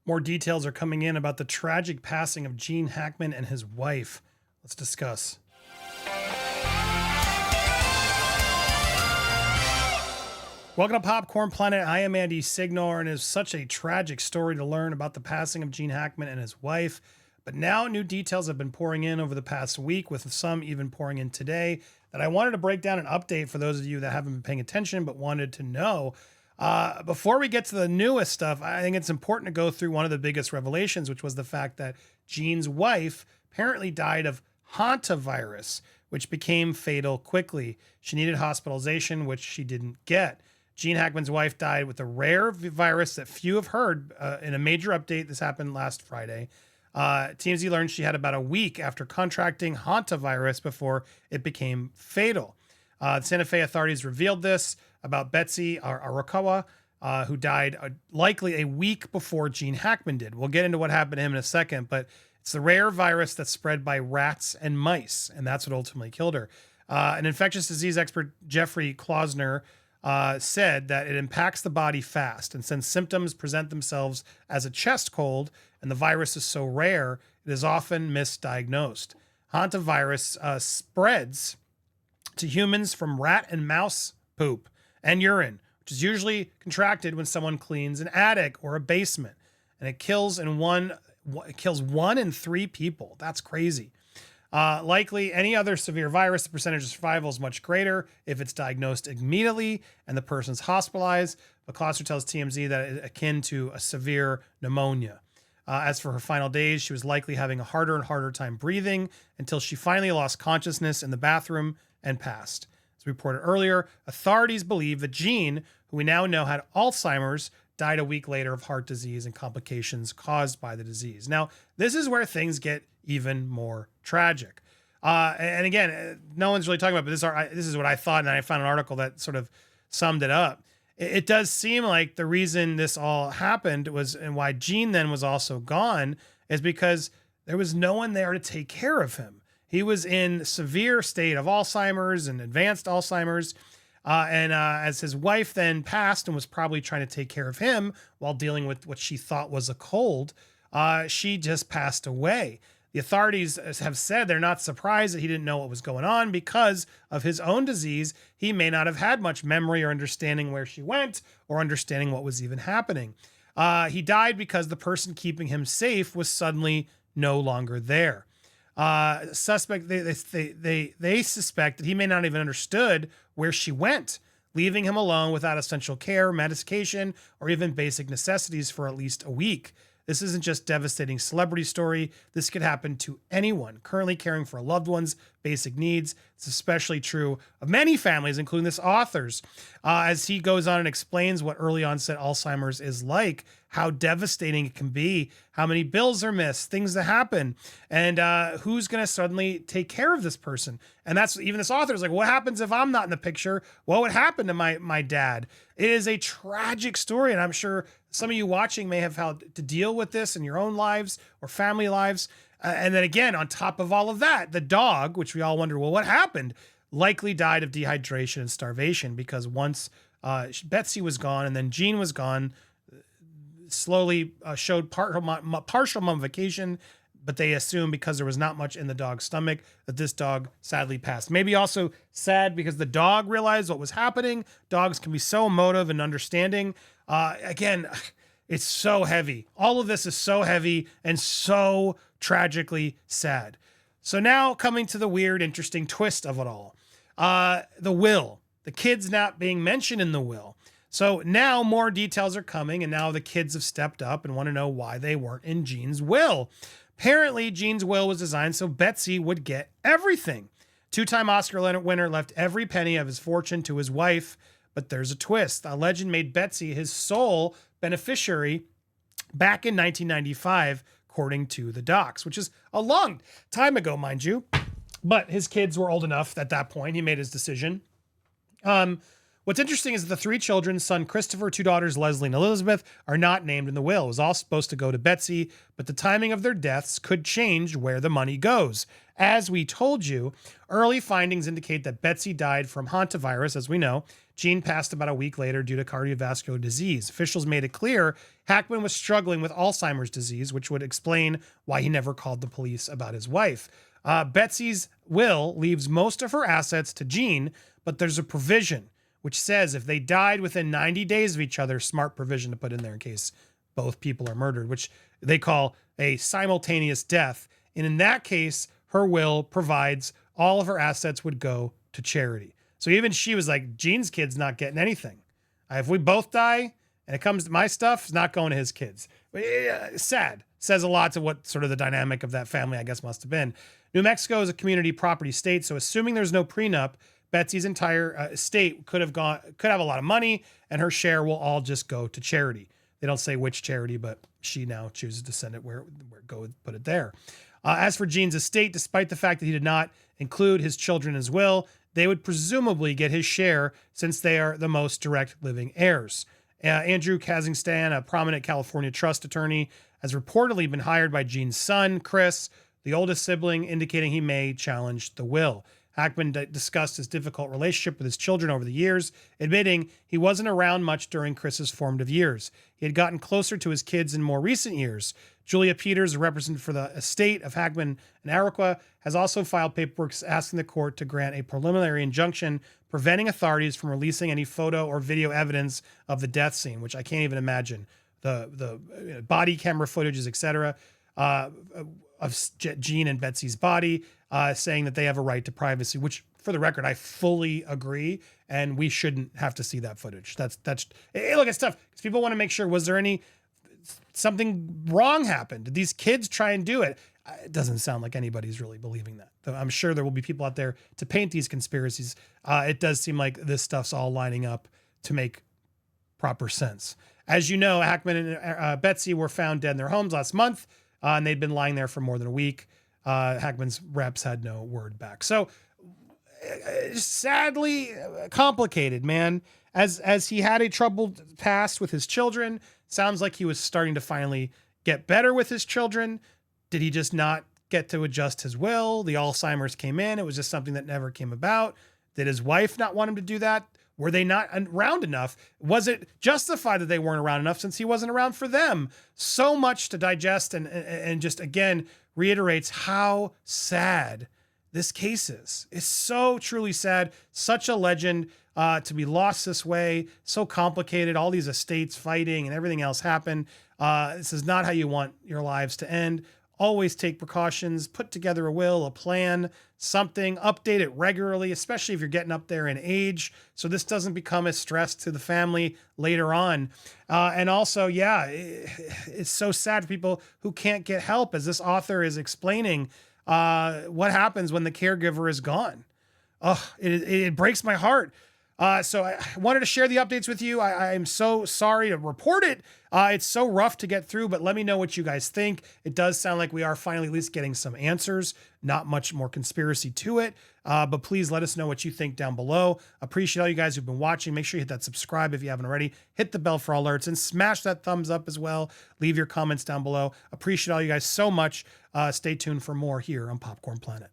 More details are coming in about the tragic passing of Gene Hackman and his wife. Let's discuss. Welcome to Popcorn Planet. I am Andy Signore, and it is such a tragic story to learn about the passing of Gene Hackman and his wife. But now new details have been pouring in over the past week, with some even pouring in today, that I wanted to break down and update for those of you that haven't been paying attention but wanted to know. Before we get to the newest stuff, I think it's important to go through one of the biggest revelations, which was the fact that Gene's wife apparently died of hantavirus, which became fatal quickly. She needed hospitalization, which she didn't get. Gene Hackman's wife died with a rare virus that few have heard. In a major update, this happened last Friday. TMZ learned she had about a week after contracting hantavirus before it became fatal. The Santa Fe authorities revealed this about Betsy Arakawa, who died likely a week before Gene Hackman did. We'll get into what happened to him in a second, but it's the rare virus that's spread by rats and mice, and that's what ultimately killed her. An infectious disease expert, Jeffrey Klausner, said that it impacts the body fast, and since symptoms present themselves as a chest cold and the virus is so rare, it is often misdiagnosed. Hantavirus spreads to humans from rat and mouse poop and urine, which is usually contracted when someone cleans an attic or a basement, and it kills one in 3 people. That's crazy. Likely any other severe virus, the percentage of survival is much greater if it's diagnosed immediately and the person's hospitalized. But Kloster tells TMZ that it's akin to a severe pneumonia. As for her final days, she was likely having a harder and harder time breathing until she finally lost consciousness in the bathroom and passed. As reported earlier, authorities believe that Gene, who we now know had Alzheimer's, died a week later of heart disease and complications caused by the disease. Now, this is where things get even more tragic. And again, no one's really talking about, but this is what I thought, and I found an article that sort of summed it up. It does seem like the reason this all happened was, and why Gene then was also gone, is because there was no one there to take care of him. He was in severe state of Alzheimer's and advanced Alzheimer's. As his wife then passed and was probably trying to take care of him while dealing with what she thought was a cold, she just passed away. The authorities have said they're not surprised that he didn't know what was going on because of his own disease. He may not have had much memory or understanding where she went or understanding what was even happening. He died because the person keeping him safe was suddenly no longer there. They suspect that he may not even understood where she went, leaving him alone without essential care, medication, or even basic necessities for at least a week. This isn't just devastating celebrity story. This could happen to anyone currently caring for a loved one's basic needs. It's especially true of many families, including this author's. As he goes on and explains what early onset Alzheimer's is like, how devastating it can be, how many bills are missed, things that happen, and who's going to suddenly take care of this person. And that's even this author is like, what happens if I'm not in the picture? What would happen to my dad? It is a tragic story, and I'm sure some of you watching may have had to deal with this in your own lives or family lives. And then again, on top of all of that, the dog, which we all wonder, well, what happened? Likely died of dehydration and starvation because once Betsy was gone and then Gene was gone, slowly showed partial mummification, but they assume because there was not much in the dog's stomach that this dog sadly passed. Maybe also sad because the dog realized what was happening. Dogs can be so emotive and understanding. Again, it's so heavy. All of this is so heavy and so tragically sad. So now coming to the weird, interesting twist of it all. The will. The kids not being mentioned in the will. So now more details are coming, and now the kids have stepped up and want to know why they weren't in Gene's will. Apparently, Gene's will was designed so Betsy would get everything. 2-time Oscar winner left every penny of his fortune to his wife, but there's a twist. A legend made Betsy his sole beneficiary back in 1995, according to the docs, which is a long time ago, mind you. But his kids were old enough at that point. He made his decision. What's interesting is that the three children, son Christopher, two daughters, Leslie and Elizabeth, are not named in the will. It was all supposed to go to Betsy, but the timing of their deaths could change where the money goes. As we told you, early findings indicate that Betsy died from hantavirus, as we know. Jean passed about a week later due to cardiovascular disease. Officials made it clear Hackman was struggling with Alzheimer's disease, which would explain why he never called the police about his wife. Betsy's will leaves most of her assets to Jean, but there's a provision which says if they died within 90 days of each other, smart provision to put in there in case both people are murdered, which they call a simultaneous death. And in that case, her will provides all of her assets would go to charity. So even she was like, Jean's kid's not getting anything. If we both die and it comes to my stuff, it's not going to his kids. But sad. Says a lot to what sort of the dynamic of that family, I guess, must have been. New Mexico is a community property state, so assuming there's no prenup, Betsy's entire estate could have a lot of money, and her share will all just go to charity. They don't say which charity, but she now chooses to send it where go put it there. As for Jean's estate, despite the fact that he did not include his children in his will, they would presumably get his share since they are the most direct living heirs. Andrew Kazakhstan, a prominent California trust attorney, has reportedly been hired by Jean's son, Chris, the oldest sibling, indicating he may challenge the will. Hackman discussed his difficult relationship with his children over the years, admitting he wasn't around much during Chris's formative years. He had gotten closer to his kids in more recent years. Julia Peters, a representative for the estate of Hackman and Iroquois, has also filed paperwork asking the court to grant a preliminary injunction preventing authorities from releasing any photo or video evidence of the death scene, which I can't even imagine. The body camera footages, etc., of Jean and Betsy's body, saying that they have a right to privacy, which, for the record, I fully agree, and we shouldn't have to see that footage. That's look, it's tough because people want to make sure, was there something wrong happened? Did these kids try and do it? It doesn't sound like anybody's really believing that. Though I'm sure there will be people out there to paint these conspiracies. It does seem like this stuff's all lining up to make proper sense. As you know, Hackman and Betsy were found dead in their homes last month, and they'd been lying there for more than a week. Hackman's reps had no word back. So sadly complicated, man. As he had a troubled past with his children, sounds like he was starting to finally get better with his children. Did he just not get to adjust his will? The Alzheimer's came in. It was just something that never came about. Did his wife not want him to do that? Were they not around enough? Was it justified that they weren't around enough since he wasn't around for them? So much to digest and just, again, reiterates how sad this case is. It's so truly sad. Such a legend to be lost this way. So complicated. All these estates fighting and everything else happened. This is not how you want your lives to end. Always take precautions, put together a will, a plan, something, update it regularly, especially if you're getting up there in age, so this doesn't become a stress to the family later on. And also, it's so sad for people who can't get help, as this author is explaining what happens when the caregiver is gone. It breaks my heart. So I wanted to share the updates with you. I'm so sorry to report it. It's so rough to get through, but let me know what you guys think. It does sound like we are finally at least getting some answers. Not much more conspiracy to it, but please let us know what you think down below. Appreciate all you guys who've been watching. Make sure you hit that subscribe if you haven't already. Hit the bell for alerts and smash that thumbs up as well. Leave your comments down below. Appreciate all you guys so much. Stay tuned for more here on Popcorn Planet.